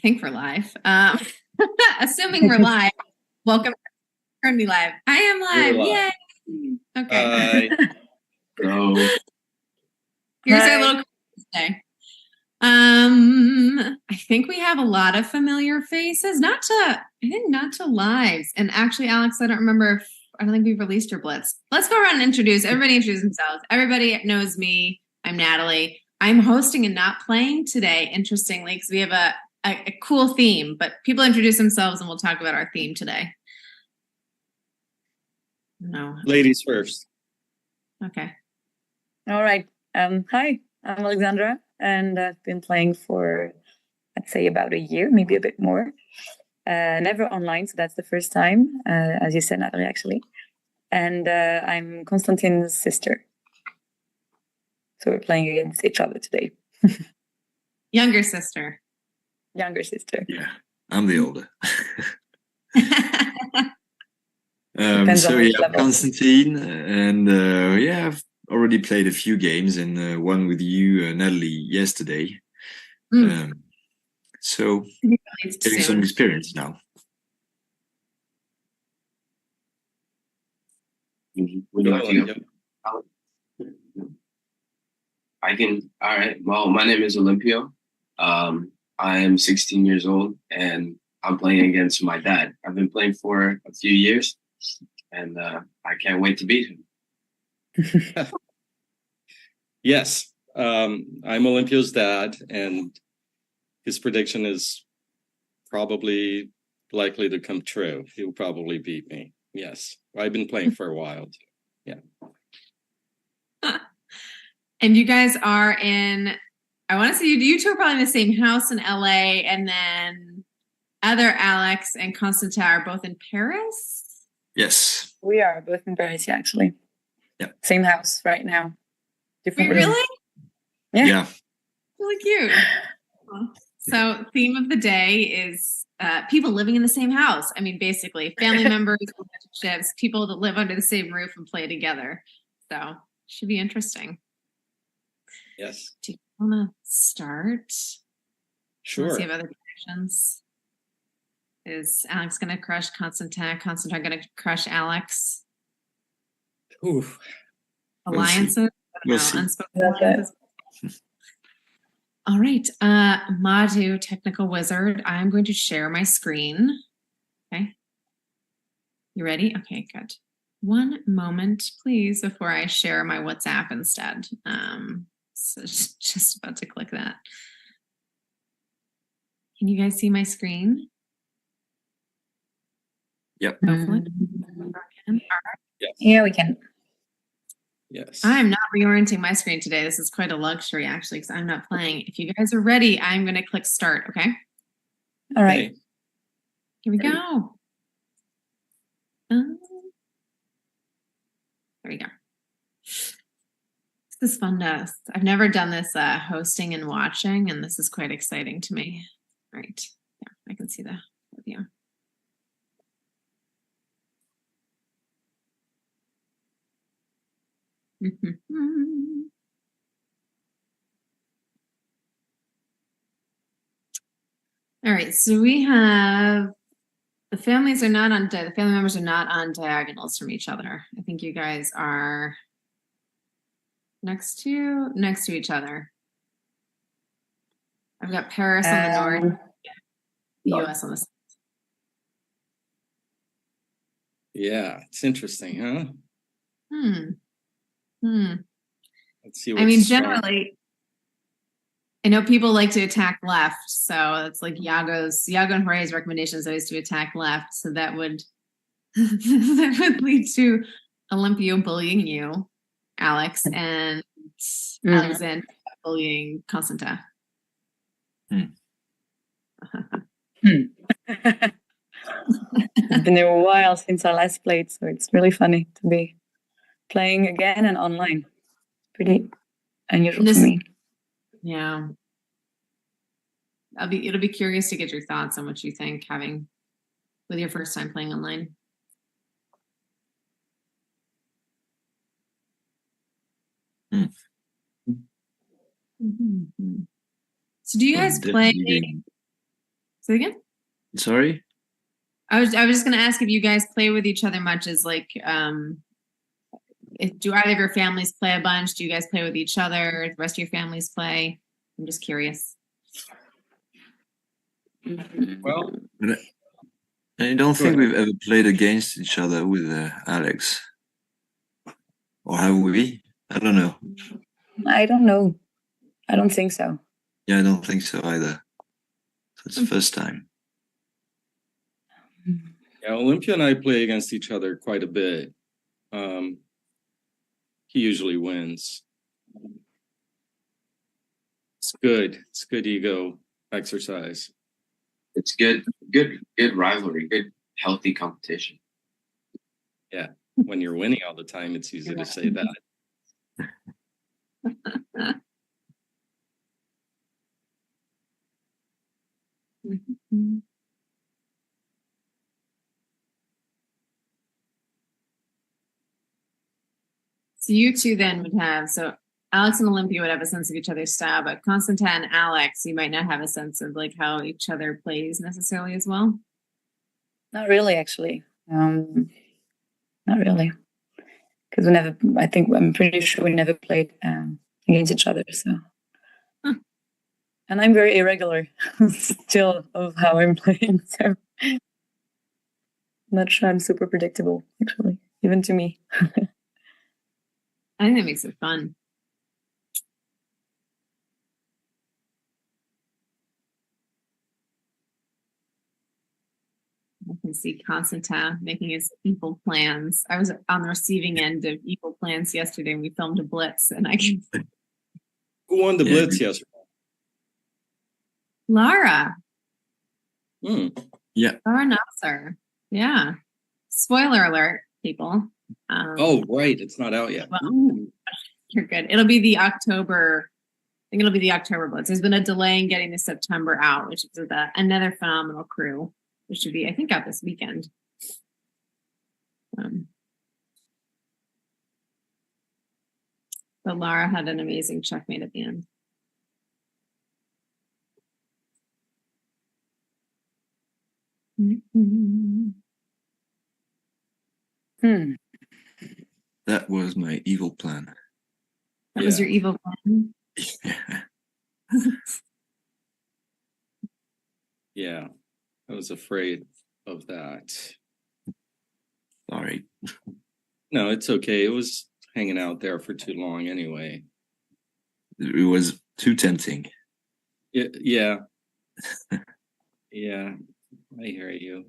think we're live. Assuming we're live, welcome to Quaternity Live. I am live. Yay! Okay. So Here's our little quiz today. I think we have a lot of familiar faces. Not to lives. And actually, Alex, I don't think we've released your blitz. Let's go around and everybody introduce themselves. Everybody knows me. I'm Natalie. I'm hosting and not playing today, interestingly, because we have a cool theme, but people introduce themselves and we'll talk about our theme today. No. Ladies first. Okay. All right. Hi, I'm Alexandra, and I've been playing for, I'd say, about a year, maybe a bit more. Never online, so that's the first time, as you said, Natalie, actually. And I'm Constantin's sister. So we're playing against each other today. Younger sister. Younger sister. Yeah, I'm the older. Constantin, and I've already played a few games and one with you, Natalie, yesterday. So getting some experience now. Would you like to go? I can. All right. Well, my name is Olympio. I am 16 years old, and I'm playing against my dad. I've been playing for a few years, and I can't wait to beat him. Yes, I'm Olympio's dad, and his prediction is probably likely to come true. He'll probably beat me. Yes, I've been playing for a while too. Yeah. And you guys are in, I want to say you two are probably in the same house in LA, and then other Alex and Constantin are both in Paris? Yes. We are both in Paris, actually. Yeah. Same house right now. Wait, really? Yeah. Really cute. So theme of the day is people living in the same house. I mean, basically, family members, relationships, people that live under the same roof and play together. So should be interesting. Yes. Do you want to start? Sure. Let's see if other predictions. Is Alex going to crush Constantin? Constantin going to crush Alex? Ooh. Alliances? We'll see. Unspoken alliances. All right. Madhu, technical wizard. I'm going to share my screen. Okay. You ready? Okay, good. One moment, please, before I share my WhatsApp instead. So just about to click that. Can you guys see my screen? Yep. Hopefully. Yes. Yeah, we can. Yes. I'm not reorienting my screen today. This is quite a luxury, actually, because I'm not playing. If you guys are ready, I'm going to click start, okay? All right. Okay. Here we go. There we go. This is fun to, I've never done this hosting and watching, and this is quite exciting to me. All right. Yeah, I can see the video. All right, so we have the family members are not on diagonals from each other. I think you guys are next to each other. I've got Paris on the north, the US on the south. Yeah, it's interesting, huh? Let's see. I mean, generally, I know people like to attack left, so it's like Iago and Jorge's recommendation is always to attack left. So that would lead to Olympio bullying you, Alex, and Alexandra bullying Constantin. It's been a while since I last played, so it's really funny to be playing again and online. Pretty unusual for me. Yeah. It'll be curious to get your thoughts on what you think with your first time playing online. So do you guys play Say again? Sorry? I was just gonna ask if you guys play with each other much. Is like, do either of your families play a bunch? Do you guys play with each other? The rest of your families play? I'm just curious. Well, I don't think ahead. we've ever played against each other with Alex. Or have we? I don't know. I don't know. I don't think so. Yeah, I don't think so either. So it's the first time. Yeah, Olympio and I play against each other quite a bit. He usually wins. It's good. It's good ego exercise. It's good rivalry, good healthy competition. Yeah. When you're winning all the time, it's easy to say that. So you two then would have, so Alex and Olympia would have a sense of each other's style, but Constantin and Alex, you might not have a sense of like how each other plays necessarily as well. Not really, actually. Not really. Because I'm pretty sure we never played against each other. So, and I'm very irregular still of how I'm playing. So, I'm not sure I'm super predictable, actually, even to me. I think that makes it fun. I can see Constantin making his evil plans. I was on the receiving end of evil plans yesterday and we filmed a blitz and I can... Who won the blitz yesterday? Lara. Yeah. Lara Nasser. Yeah. Spoiler alert, people. Oh, right. It's not out yet. Well, you're good. It'll be the October. I think it'll be the October blitz. There's been a delay in getting the September out, which is another phenomenal crew, which should be, I think, out this weekend. But Lara had an amazing checkmate at the end. That was my evil plan. That was your evil plan? Yeah. I was afraid of that. Sorry. No, it's okay. It was hanging out there for too long anyway. It was too tempting. Yeah. Yeah. I hear you.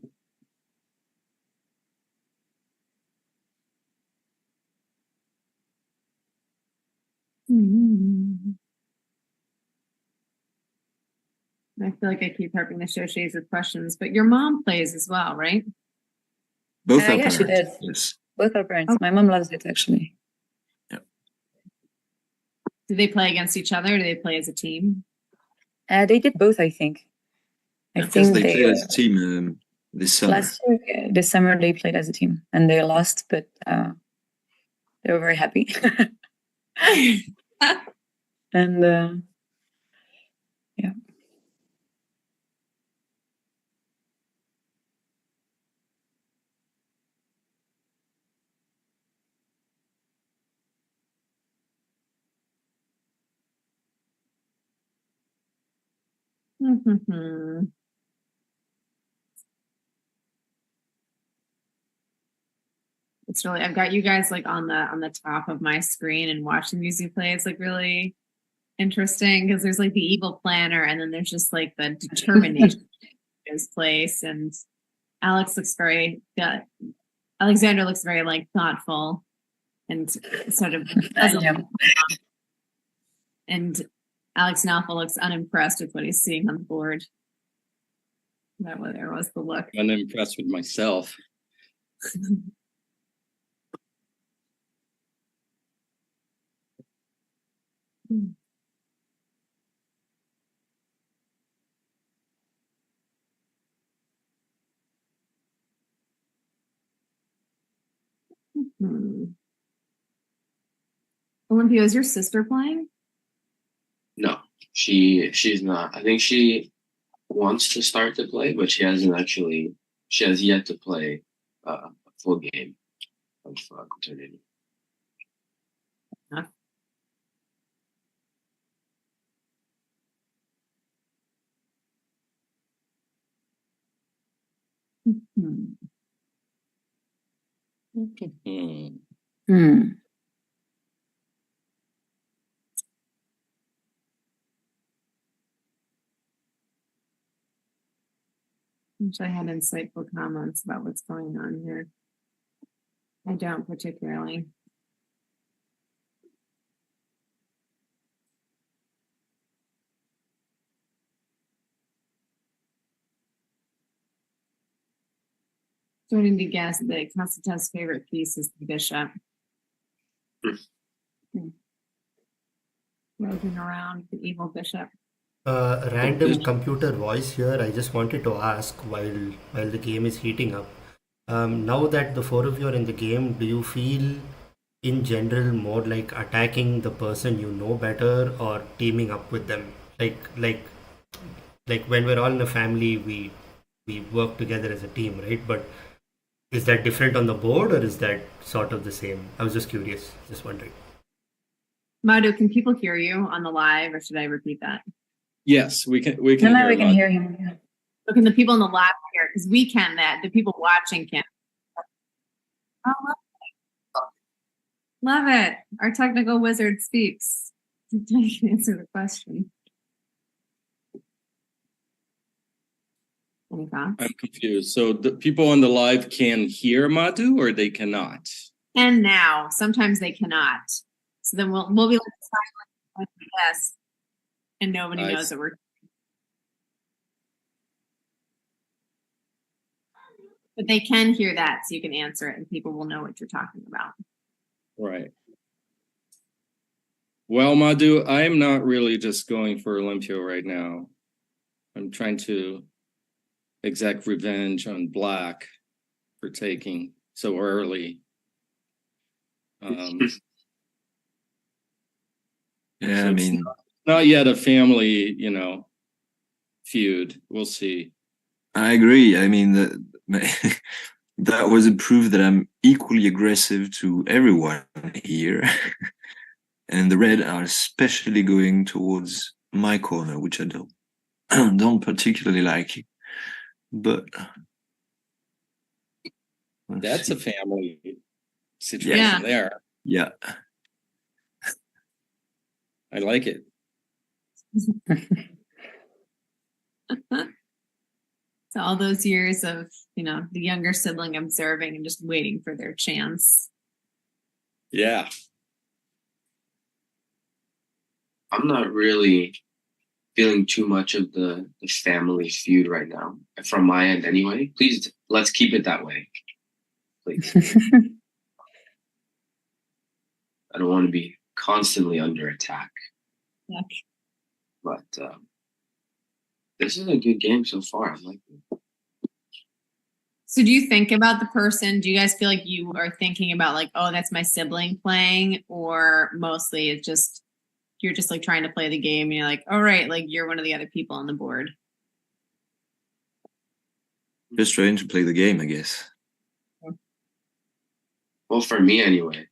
I feel like I keep harping the Shoshis with questions, but your mom plays as well, right? Both our Yeah, parents. she did. Yes. Both our parents. My mom loves it, actually. Yeah. Do they play against each other or do they play as a team? They did both, I think. I Because think they played as a team this summer. Last year, this summer, they played as a team and they lost, but they were very happy. And yeah. It's really, I've got you guys like on the top of my screen and watching you play. It's like really interesting because there's like the evil planner and then there's just like the determination in his place. And Alexandra looks very like thoughtful and sort of puzzled. And Alex Nalfa looks unimpressed with what he's seeing on the board. That was the look. Unimpressed with myself. Olympio, is your sister playing? No, she's not. I think she wants to start to play, but she has yet to play a full game of Quaternity. Okay. Wish I had insightful comments about what's going on here. I don't particularly. Starting to guess that Constantin's favorite piece is the bishop. Roving around the evil bishop. Random computer voice here. I just wanted to ask while the game is heating up. Now that the four of you are in the game, do you feel in general more like attacking the person you know better or teaming up with them? Like when we're all in a family, we work together as a team, right? But is that different on the board or is that sort of the same? I was just curious, just wondering. Madhu, can people hear you on the live, or should I repeat that? Yes, we can. We can hear him. Yeah. So can the people in the live hear? Because we can. That the people watching can't. Oh, love it. Our technical wizard speaks. I can answer the question. Any thoughts? I'm confused. So the people on the live can hear Madhu, or they cannot? And now, sometimes they cannot. So then we'll be like silent, yes, and nobody knows that we're. But they can hear that, so you can answer it, and people will know what you're talking about. Right. Well, Madhu, I'm not really just going for Olympio right now. I'm trying to exact revenge on Black for taking so early. Yeah, so I mean, not yet a family, feud. We'll see. I agree. I mean, that was a proof that I'm equally aggressive to everyone here. And the red are especially going towards my corner, which I don't particularly like. But that's a family situation there. Yeah. I like it. So all those years of, the younger sibling observing and just waiting for their chance. Yeah. I'm not really feeling too much of the family feud right now, from my end anyway. Please, let's keep it that way. Please. I don't want to be constantly under attack. Yeah. But this is a good game so far. I like it. So do you think about the person? Do you guys feel like you are thinking about like, oh, that's my sibling playing? Or mostly it's just, you're just like trying to play the game and you're like, all right, like you're one of the other people on the board. Just trying to play the game, I guess. Well, for me anyway,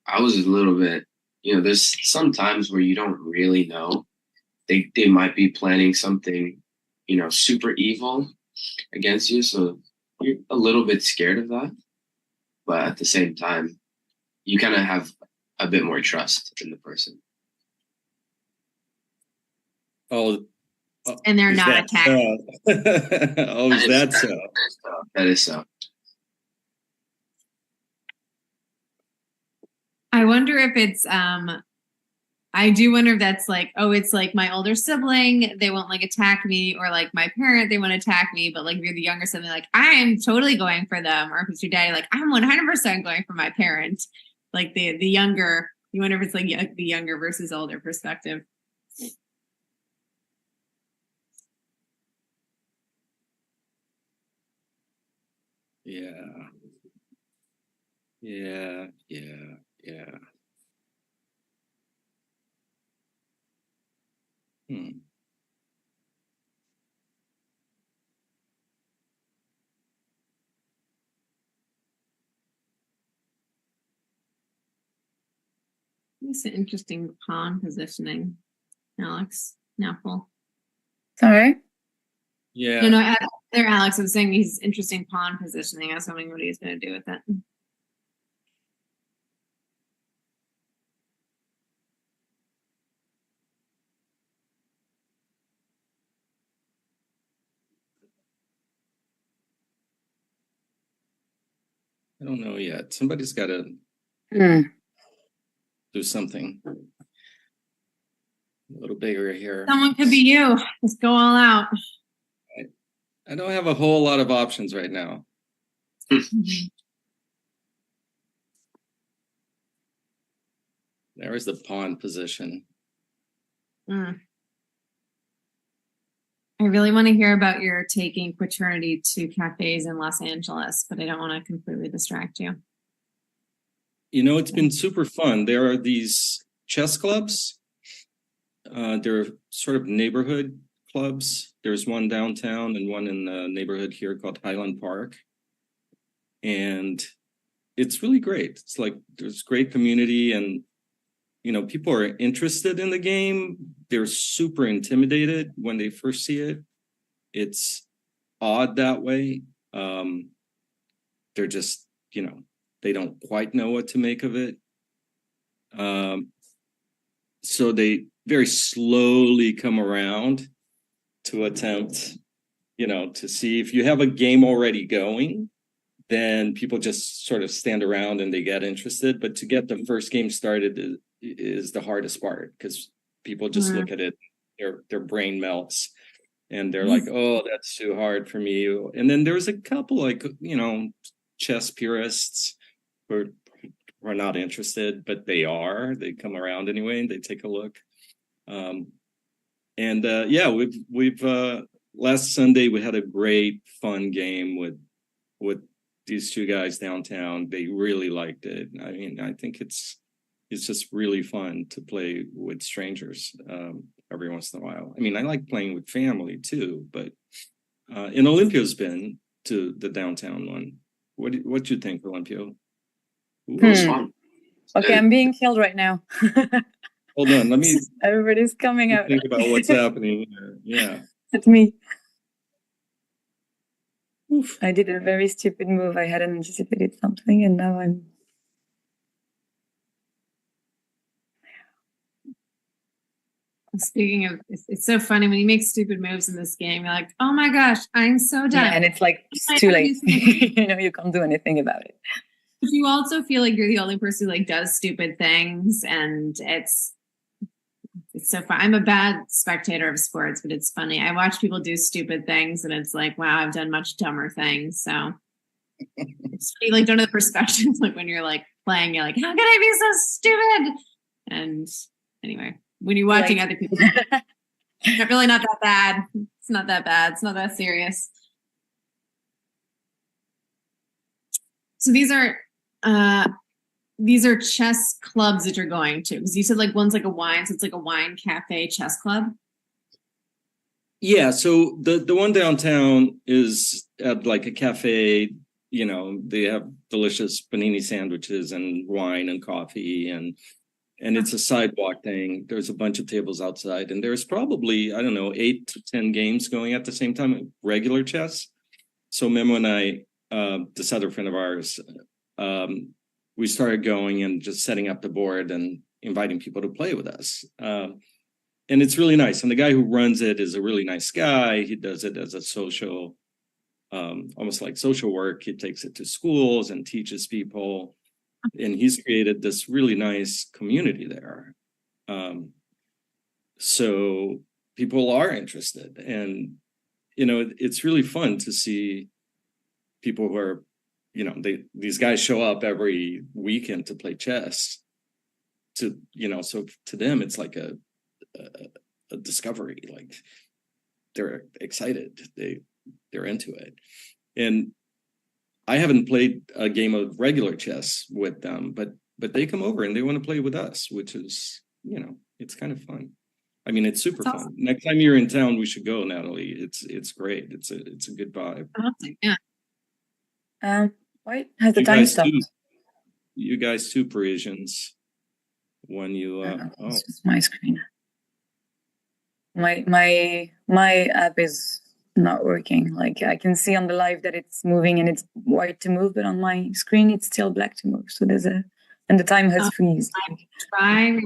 I was a little bit, there's some times where you don't really know. They might be planning something, super evil against you. So you're a little bit scared of that. But at the same time, you kind of have a bit more trust in the person. Oh, and they're not attacking. Oh, is that so? That is so. I wonder if it's I do wonder if that's like, oh, it's like my older sibling, they won't like attack me, or like my parent, they won't attack me, but like if you're the younger sibling, like I'm totally going for them, or if it's your daddy, like I'm 100% going for my parent. Like the younger, you wonder if it's like the younger versus older perspective. Yeah. It's an interesting pawn positioning, Alex. Naffle. Sorry. Yeah. No, there, Alex. I was saying he's interesting pawn positioning. I was wondering what he's going to do with it. I don't know yet. Somebody's got to Hmm. do something a little bigger here. Someone could be you. Just go all out. I don't have a whole lot of options right now. There's the pawn position. Mm. I really want to hear about your taking Quaternity to cafes in Los Angeles, but I don't want to completely distract you. You know, it's been super fun. There are these chess clubs. They're sort of neighborhood clubs. There's one downtown and one in the neighborhood here called Highland Park. And it's really great. It's like there's great community and, you know, people are interested in the game. They're super intimidated when they first see it. It's odd that way. They're just, you know, they don't quite know what to make of it. So they very slowly come around to attempt, you know, to see if you have a game already going, then people just sort of stand around and they get interested. But to get the first game started is the hardest part because people just look at it, their brain melts and they're like, oh, that's too hard for me. And then there's a couple like, you know, chess purists who are not interested, but they come around anyway and they take a look. Yeah, we've last Sunday we had a great fun game with these two guys downtown. They really liked it. I mean, I think it's just really fun to play with strangers every once in a while. I mean, I like playing with family too, but and Olympio's been to the downtown one. What do you think, Olympio? It was fun. Okay, I'm being killed right now. Hold on, let me Everybody's coming out. think about what's happening here. Yeah. It's me. Oof. I did a very stupid move. I hadn't anticipated something, and now I'm. Speaking of, it's so funny when you make stupid moves in this game. You're like, oh my gosh, I'm so done. Yeah, and it's like it's too late. You know, you can't do anything about it. But you also feel like you're the only person who like does stupid things, and it's so fun. I'm a bad spectator of sports, but it's funny. I watch people do stupid things, and it's like, wow, I've done much dumber things. So it's you like don't know the perspective. Like when you're like playing, you're like, how can I be so stupid? And anyway, when you're watching other people, it's really not that bad. It's not that bad. It's not that serious. So these are chess clubs that you're going to, because you said like one's like a wine, so it's like a wine cafe chess club. Yeah, so the one downtown is at like a cafe. You know, they have delicious panini sandwiches and wine and coffee, and it's a sidewalk thing. There's a bunch of tables outside, and there's probably, I don't know, 8 to 10 games going at the same time, regular chess. So Memo and I, this other friend of ours, we started going and just setting up the board and inviting people to play with us. And it's really nice. And the guy who runs it is a really nice guy. He does it as a social, almost like social work. He takes it to schools and teaches people. And he's created this really nice community there. So people are interested. And, you know, it's really fun to see people who are, you know, these guys show up every weekend to play chess. To, you know, so to them it's like a discovery. Like they're excited, they're into it. And I haven't played a game of regular chess with them, but they come over and they want to play with us, which is, you know, it's kind of fun. I mean, it's super fun. Next time you're in town, we should go, Natalie. It's great. It's a good vibe. Yeah. Why has the time stopped? You guys too, Parisians. when you It's just my screen. My app is not working. Like I can see on the live that it's moving and it's white to move, but on my screen it's still black to move. So and the time has freezed. Try.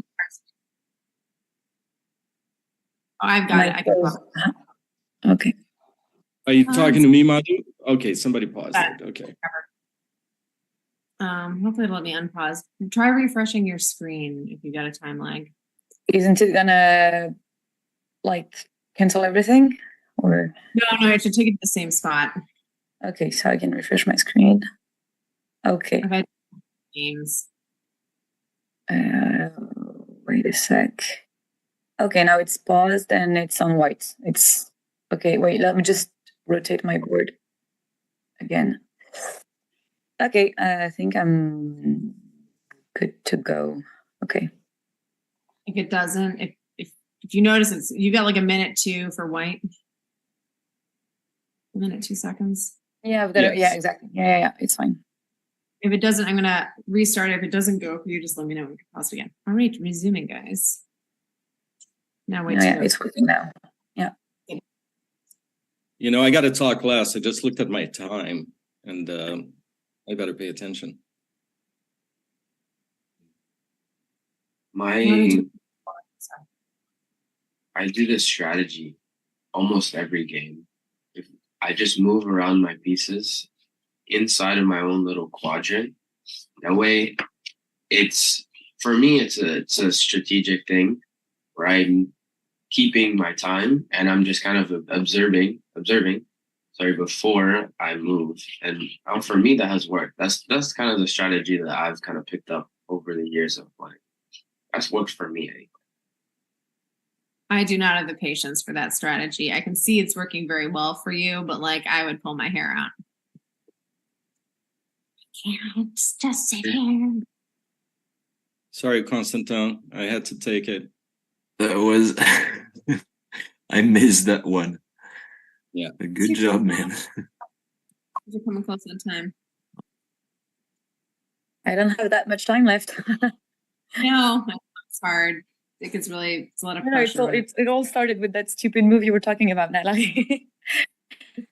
Oh, I've got it. I can pause. Okay. Are you talking to me, Madhu? Okay, somebody paused it. Okay. Hopefully it'll let me unpause. Try refreshing your screen if you got a time lag. Isn't it gonna like cancel everything? Or No, it should take it to the same spot. okay, so I can refresh my screen. Okay. I've had games. Wait a sec. Okay, now it's paused and it's on white. It's okay. Wait, let me just rotate my board again. Okay, I think I'm good to go. Okay. If it doesn't, if you notice you got like a minute 2 for white. A minute 2 seconds. Yeah, I've got it. Yes. Yeah, exactly. Yeah, it's fine. If it doesn't, I'm gonna restart it. If it doesn't go, you just let me know. We can pause it again. All right, resuming, guys. Now wait. Yeah, it's working now. Yeah. You know, I got to talk less. I just looked at my time, and I better pay attention. I do this strategy almost every game. If I just move around my pieces inside of my own little quadrant, that way for me it's a strategic thing where I'm keeping my time and I'm just kind of observing before I move. And for me that has worked. That's kind of the strategy that I've kind of picked up over the years of playing. That's worked for me anyway. I do not have the patience for that strategy. I can see it's working very well for you, but like I would pull my hair out. I can't just sit here. Sorry, Constantin. I had to take it. That was I missed that one. Yeah. Good job, man. You're coming close on time. I don't have that much time left. No, it's hard. It's a lot of pressure. It all started with that stupid move you were talking about, Natalie.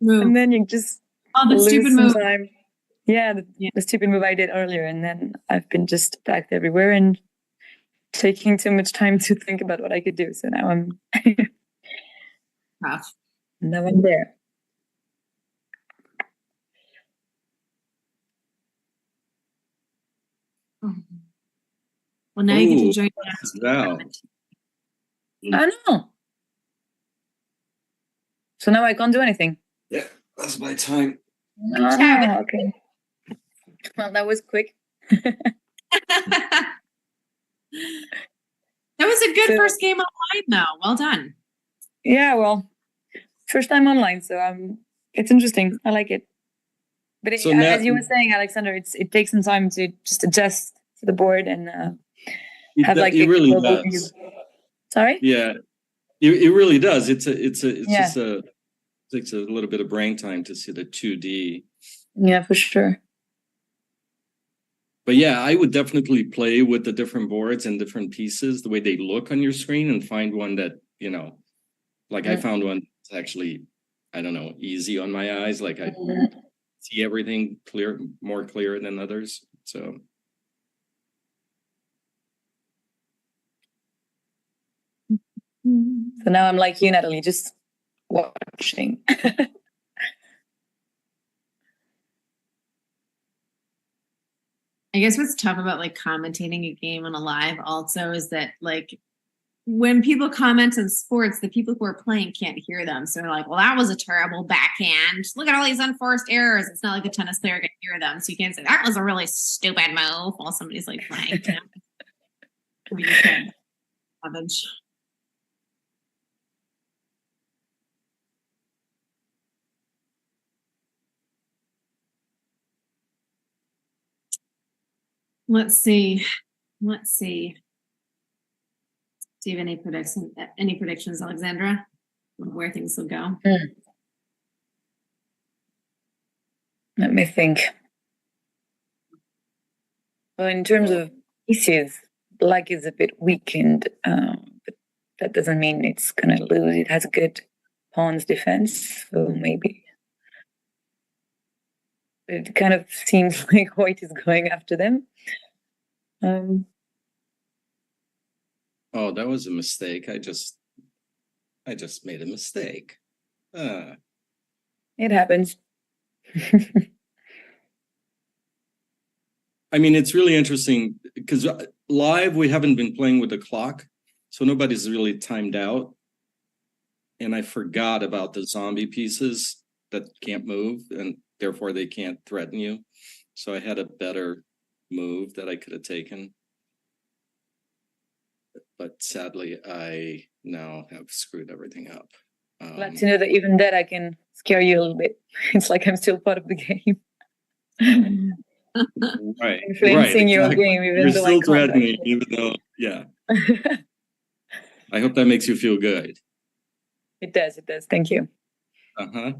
Move. And then you just the lose stupid some move. time. Yeah, the stupid move I did earlier, and then I've been just attacked everywhere and taking too much time to think about what I could do. So now I'm Tough. now I'm there. Well, now you get to join. Wow. I know. So now I can't do anything. Yeah, that's my time. Oh, okay. Well, that was quick. That was a good first game online, though. Well done. Yeah, well, first time online, so it's interesting. I like it. But So as you were saying, Alexandra, it takes some time to just adjust to the board and have like it really global does. view. Sorry? Yeah, it really does. It's Yeah. just takes a little bit of brain time to see the 2D. Yeah, for sure. But yeah, I would definitely play with the different boards and different pieces, the way they look on your screen, and find one that, you know, like I found one that's actually, I don't know, easy on my eyes. Like I see everything more clear than others. So. So now I'm like you, Natalie, just watching. I guess what's tough about like commentating a game on a live also is that like when people comment on sports, the people who are playing can't hear them. So they're like, well, that was a terrible backhand. Look at all these unforced errors. It's not like the tennis player can hear them. So you can't say that was a really stupid move while somebody's like playing. You can. Savage. Let's see. Do you have any predictions, Alexandra, of where things will go? Let me think. Well, in terms of pieces, black is a bit weakened, but that doesn't mean it's gonna lose. It has a good pawn's defense, so maybe it kind of seems like white is going after them. Oh, that was a mistake. I just made a mistake. It happens. I mean, it's really interesting because live we haven't been playing with the clock, so nobody's really timed out. And I forgot about the zombie pieces that can't move, and therefore they can't threaten you. So I had a better move that I could have taken. But sadly, I now have screwed everything up. Glad to know that even that I can scare you a little bit. It's like I'm still part of the game. Right, Influencing your game, even You're though still I can't threatening, actually. even though, yeah. I hope that makes you feel good. It does. Thank you. Uh-huh.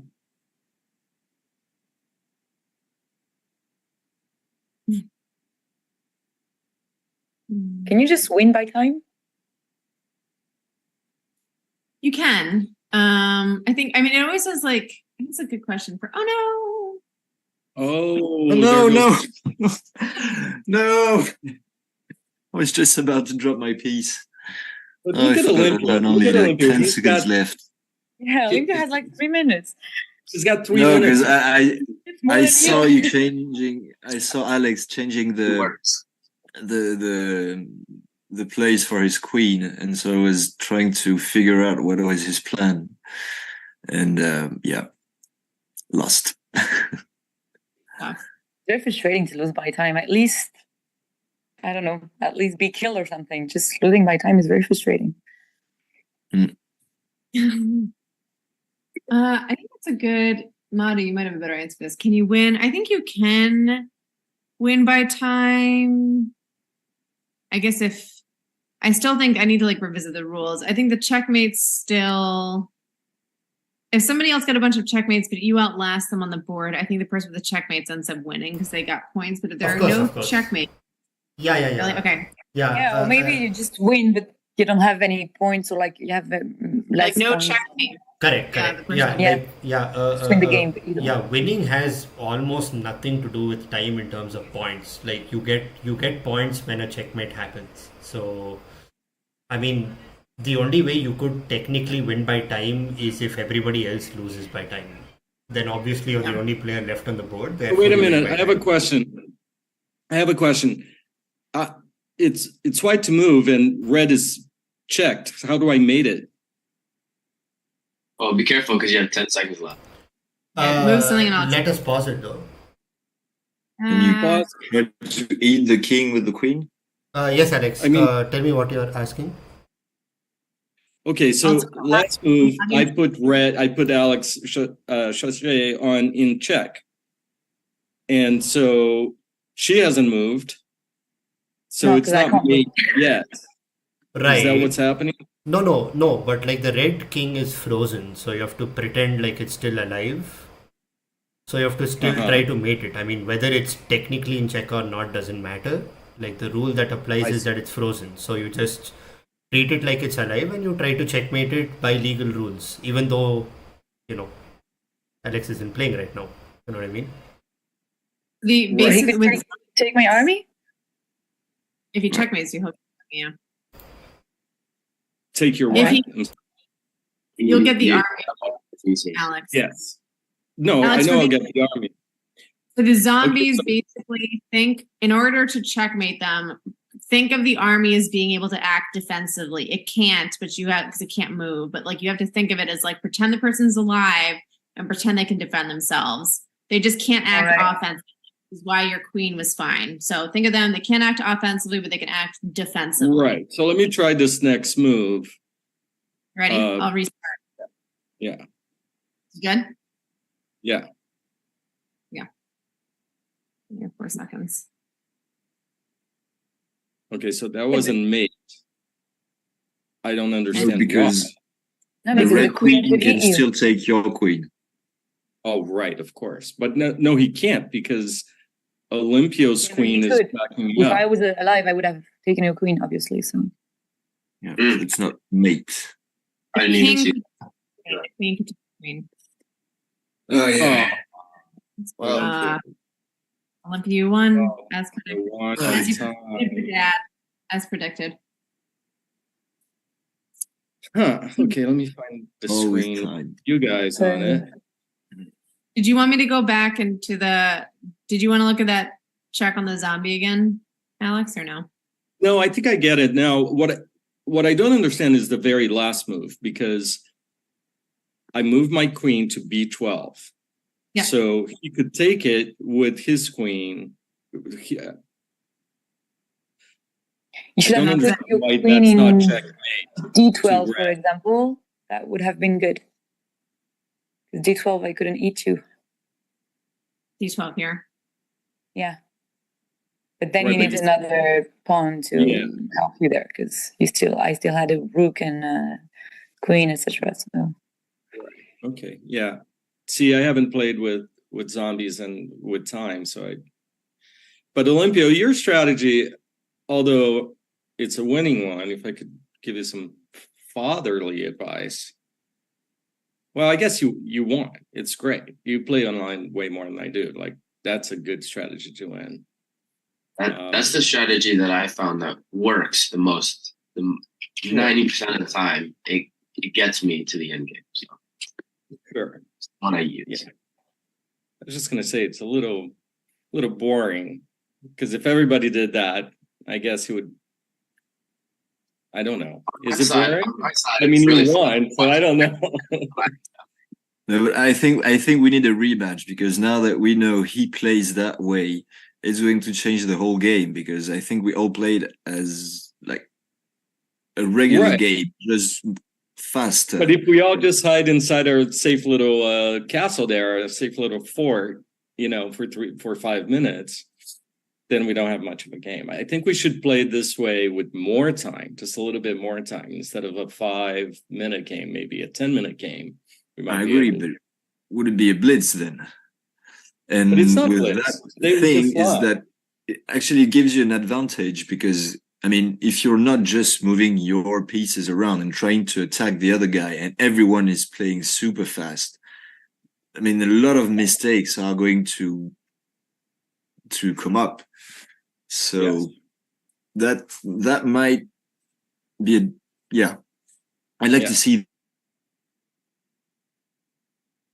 Can you just win by time? You can. I think. I mean, it always says like. I think it's a good question for. Oh Oh, no, there no, goes- no! I was just about to drop my piece. But Oh, look I at forgot I Olympio. had Look only at like Olympio. 10 He's seconds got, left. Yeah, Olympio has like 3 minutes. she's got 3 No, minutes. because It's more I than saw you. you changing. I saw Alex changing the place for his queen, and so I was trying to figure out what was his plan, and yeah, lost. Very frustrating to lose by time. At least, I don't know, at least be killed or something. Just losing by time is very frustrating. no. I think that's a good Madu. You might have a better answer for this. Can you win? I think you can win by time. I guess I still think I need to like revisit the rules. I think the checkmates still. If somebody else got a bunch of checkmates, but you outlast them on the board, I think the person with the checkmates ends up winning because they got points. But if there Of are course, no of course. checkmates, Yeah. really, okay, Yeah, or maybe you just win, but you don't have any points, or like you have less like no points. checkmate. correct. the person- Just win the game, but you don't. Yeah, winning has almost nothing to do with time in terms of points. Like you get points when a checkmate happens. So, I mean, the only way you could technically win by time is if everybody else loses by time. Then obviously you're the only player left on the board. Therefore Wait a you win minute. by I have a time. question. It's white to move and red is checked. How do I mate it? Oh, be careful because you have 10 seconds left. Yeah, move something and I'll Let us pause it though. Can you Uh, try to eat the king with the queen? Yes, Alex. I mean- Tell me what you're asking. Okay, so Also, last move, I I put Alex Chauchet on in check. And so she hasn't moved. So No, it's 'cause I not can't made yet. Right. Is that what's happening? No. But like the red king is frozen, so you have to pretend like it's still alive. So you have to still Uh-huh. try to mate it. I mean, whether it's technically in check or not doesn't matter. Like the rule that applies I is see. that it's frozen. So you just treat it like it's alive and you try to checkmate it by legal rules, even though, Alex isn't playing right now. You know what I mean? the Or he basically could with, take my army. if he checkmates you, yeah, Take your If what? he- you'll get the You- army, Alex. Yes. No, Alex, I know for I'll the- get the army. So the zombies basically think, in order to checkmate them, think of the army as being able to act defensively. It can't, but you have, because it can't move. But like you have to think of it as like pretend the person's alive and pretend they can defend themselves. They just can't act Alright. offensively. Which is why your queen was fine. So think of them. They can't act offensively, but they can act defensively. Right. So let me try this next move. Ready? I'll restart. Yeah. Good? Yeah. Yeah, 4 seconds. Okay, so that wasn't mate. I don't understand because why. No, the because the red queen queen could can eat you. still take your queen. Oh, right, of course. But no, he can't because Olympio's Yeah, queen you is could. backing me If up. I was alive, I would have taken your queen, obviously. So Yeah, it's not mate. I didn't even see. Queen could take queen. Oh Oh, Well, Olympia, you won as the predicted. one As you time. predicted, your dad, as predicted. Huh. Okay, let me find the always screen. time. You guys on it. Did you want me to go back into did you want to look at that check on the zombie again, Alex, or no? No, I think I get it now. What I don't understand is the very last move, because I moved my queen to b12. Yeah. So he could take it with his queen. Yeah. you should I have don't put your understand why queen that's not in checkmate. D12, to for red. example. That would have been good. 'Cause D12, I couldn't E2. D12 here. Yeah. But then Right, you but need another pawn to Yeah. help you there, because I still had a rook and queen, etc. So Okay, yeah. See, I haven't played with zombies and with time, but Olympio, your strategy, although it's a winning one, if I could give you some fatherly advice. Well, I guess you won. It's great. You play online way more than I do. Like, that's a good strategy to win. That's the strategy that I found that works the most. 90% of the time, it gets me to the end game. So Sure. it's the one I use. Yeah. I was just gonna say it's a little boring, because if everybody did that, I guess it would. I don't know. Is it boring? I mean, you won, so I don't know. No, but I think we need a rematch, because now that we know he plays that way, it's going to change the whole game, because I think we all played as like a regular Right. game, just faster. But if we all just hide inside our safe little castle there, a safe little fort, for 3, 4, 5 minutes, then we don't have much of a game. I think we should play this way with more time, just a little bit more time, instead of a 5-minute game, maybe a 10-minute game. I agree, but would it be a blitz then? And But it's not with blitz. that They would thing just is lie. that it actually gives you an advantage, because I mean, if you're not just moving your pieces around and trying to attack the other guy, and everyone is playing super fast, I mean, a lot of mistakes are going to come up. So that might be I'd like to see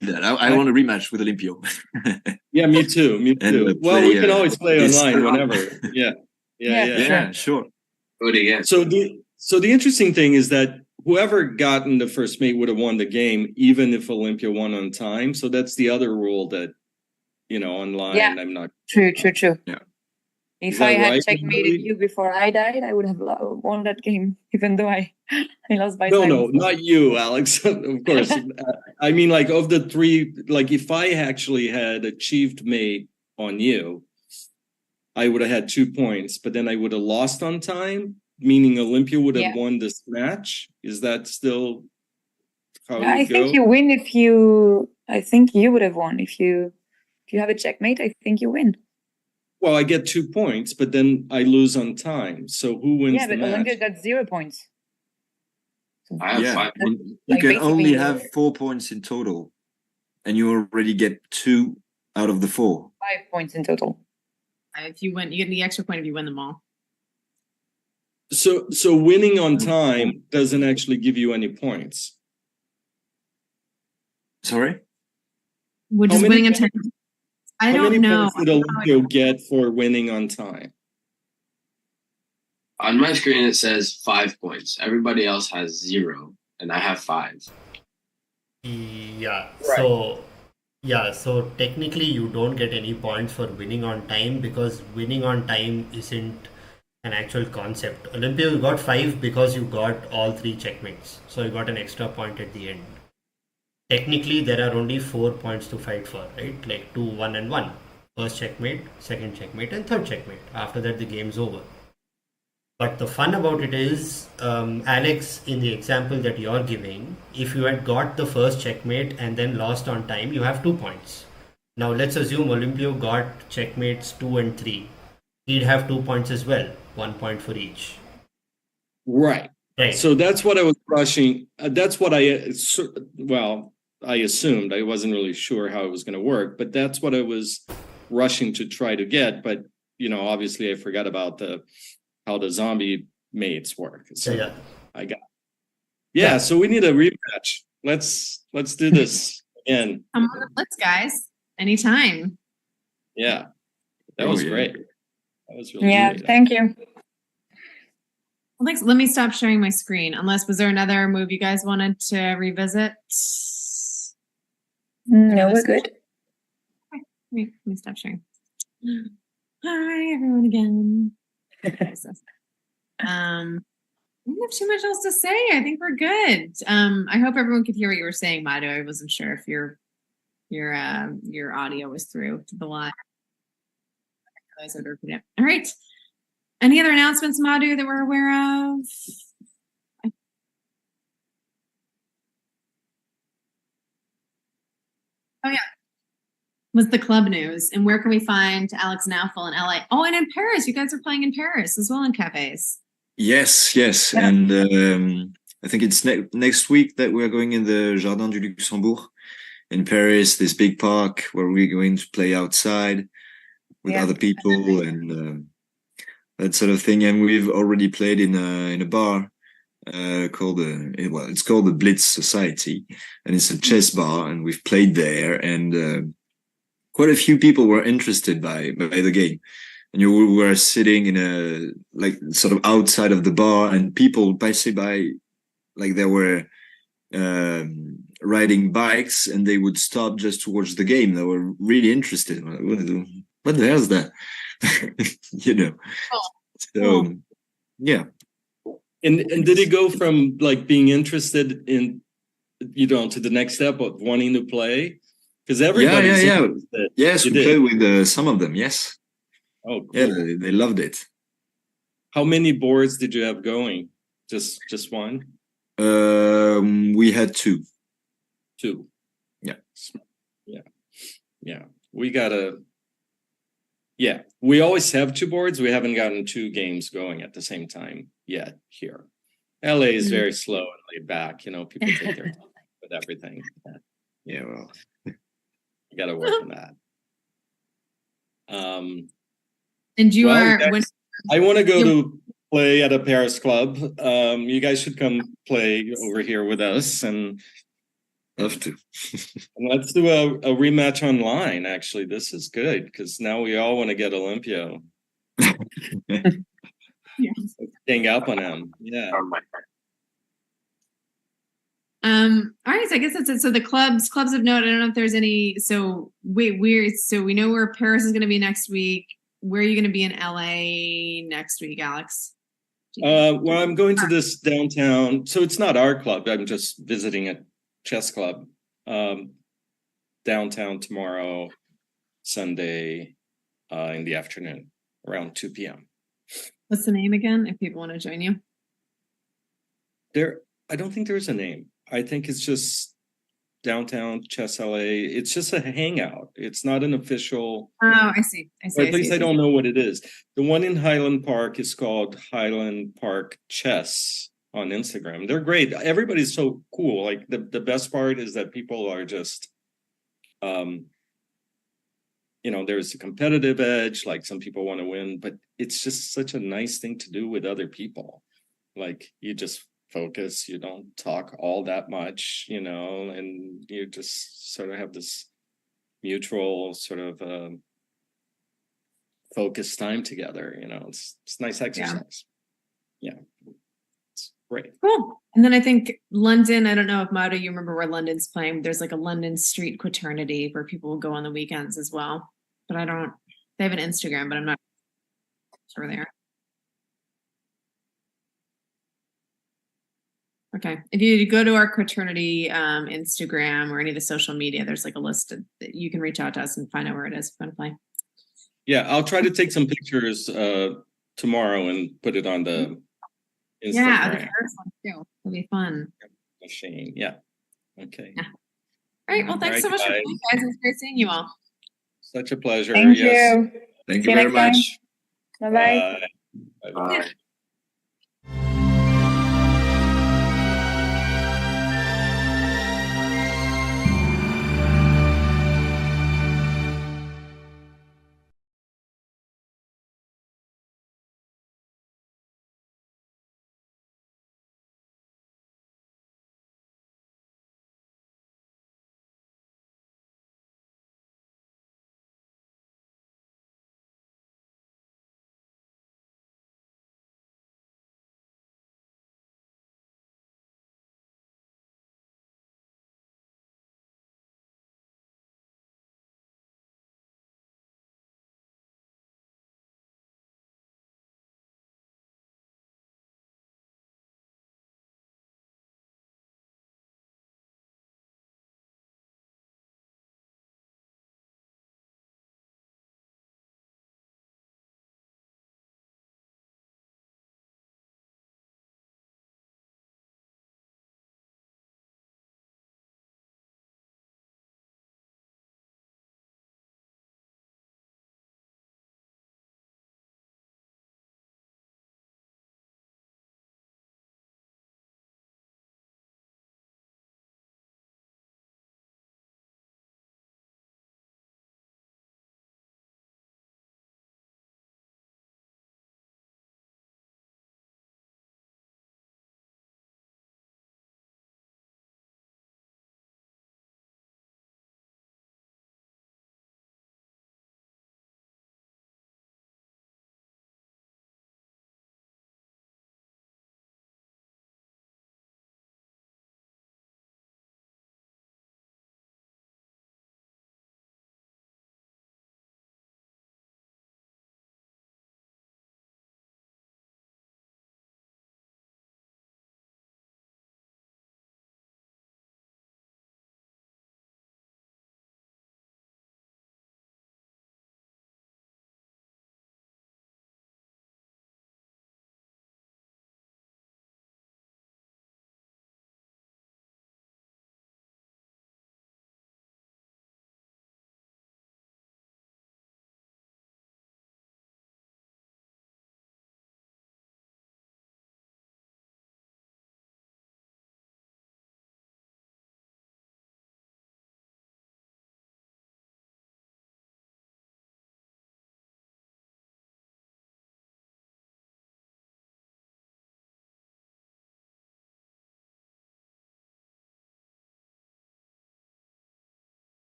that. I want a rematch with Olympio. Yeah, me too. Me too. And Well, we can always play this online round. whenever. Yeah. Yeah, sure. Do it again. So the interesting thing is that whoever gotten the first mate would have won the game, even if Olympia won on time. So that's the other rule that, online, Yeah. I'm not. true. Yeah. If Is that I had right, checkmated Natalie? you before I died, I would have won that game, even though I lost by No, time. no, not you, Alex. Of course. I mean, like, of the 3, like, if I actually had achieved mate on you, I would have had 2 points, but then I would have lost on time, meaning Olympia would have won this match. Is that still how I you think go? you win I think you would have won if you have a checkmate. I think you win. Well, I get 2 points, but then I lose on time. So who wins Yeah, the but match? Olympia got 0 points. I have 5 and points. you Like, can only basically, have 4 points in total, and you already get 2 out of the 4. 5 points in total. If you win, you get the extra point if you win them all. So winning on time doesn't actually give you any points. Sorry? We're How just many winning a points- 10. I How don't many know. points did Olympio get for winning on time? On my screen, it says 5 points. Everybody else has 0, and I have 5. Yeah. Right. So technically you don't get any points for winning on time, because winning on time isn't an actual concept. Olympia, you got 5 because you got all 3 checkmates. So you got an extra point at the end. Technically there are only 4 points to fight for, right? Like 2, 1 and 1. First checkmate, second checkmate, and third checkmate. After that the game's over. But the fun about it is, Alex, in the example that you're giving, if you had got the first checkmate and then lost on time, you have 2 points. Now let's assume Olympio got checkmates 2 and 3. He'd have 2 points as well, 1 point for each. Right. Right. So that's what I was rushing. That's what I assumed. I wasn't really sure how it was going to work, but that's what I was rushing to try to get. But obviously, I forgot about how the zombie mates work. So Yeah. I got. Yeah. So we need a rematch. Let's do this again. Come on the blitz, guys. Anytime. Yeah, that was great. That was really great. Thank you. Alex, let me stop sharing my screen. Was there another move you guys wanted to revisit? No, we're good. Okay, let me stop sharing. Hi, everyone again. I don't have too much else to say. I think we're good. I hope everyone could hear what you were saying, Mado. I wasn't sure if your audio was through to the live. All right. Any other announcements, Madhu, that we're aware of? Oh, yeah. Was the club news. And where can we find Alex Naufel in LA? Oh, and in Paris. You guys are playing in Paris as well in cafes. Yes. And I think it's next week that we're going in the Jardin du Luxembourg in Paris, this big park where we're going to play outside with other people and that sort of thing. And we've already played in a bar called it's called the Blitz Society, and it's a chess bar, and we've played there, and quite a few people were interested by the game. And we were sitting in a sort of outside of the bar, and people passing by, they were riding bikes, and they would stop just to watch the game. They were really interested. What the hell is that? So yeah. And did it go from being interested in to the next step of wanting to play? Because everybody yes, we played with some of them. Yes. Oh, cool. Yeah, they loved it. How many boards did you have going? Just one? We had two. Yeah. We always have two boards. We haven't gotten two games going at the same time yet here. LA is very slow and laid back. People take their time with everything. Yeah, well, you got to work on that. And you I want to go to play at a Paris club. You guys should come play over here with us, and love to. And let's do a rematch online. Actually, this is good because now we all want to get Olympio. Let's gang up on him. Yeah. All right, so I guess that's it. So the clubs of note. I don't know if there's any. So we know where Paris is going to be next week. Where are you going to be in LA next week, Alex? Well, I'm going to this downtown. So it's not our club. I'm just visiting a chess club downtown tomorrow, Sunday, in the afternoon, around 2 p.m. What's the name again? If people want to join you, I don't think there's a name. I think it's just downtown Chess LA. It's just a hangout. It's not an official. Oh, I see. Or at least I don't know what it is. The one in Highland Park is called Highland Park Chess on Instagram. They're great. Everybody's so cool. The best part is that people are just, there's a competitive edge. Some people want to win, but it's just such a nice thing to do with other people. You just focus, you don't talk all that much, and you just sort of have this mutual sort of focused time together. It's nice exercise. Yeah. It's great. Cool. And then I think London, I don't know if Mado, you remember where London's playing. There's a London street Quaternity where people will go on the weekends as well. But they have an Instagram, but I'm not sure there. Okay. If you go to our Quaternity Instagram or any of the social media, there's a list that you can reach out to us and find out where it is if you want to play. Yeah, I'll try to take some pictures tomorrow and put it on the Instagram. Yeah, the first one too. It'll be fun. Machine. Yeah. Okay. Yeah. All right. Well, thanks so much for playing, guys. It was great seeing you all. Such a pleasure. Thank Yes. you. Thank See you you very next time. much. Bye bye. Bye. Bye.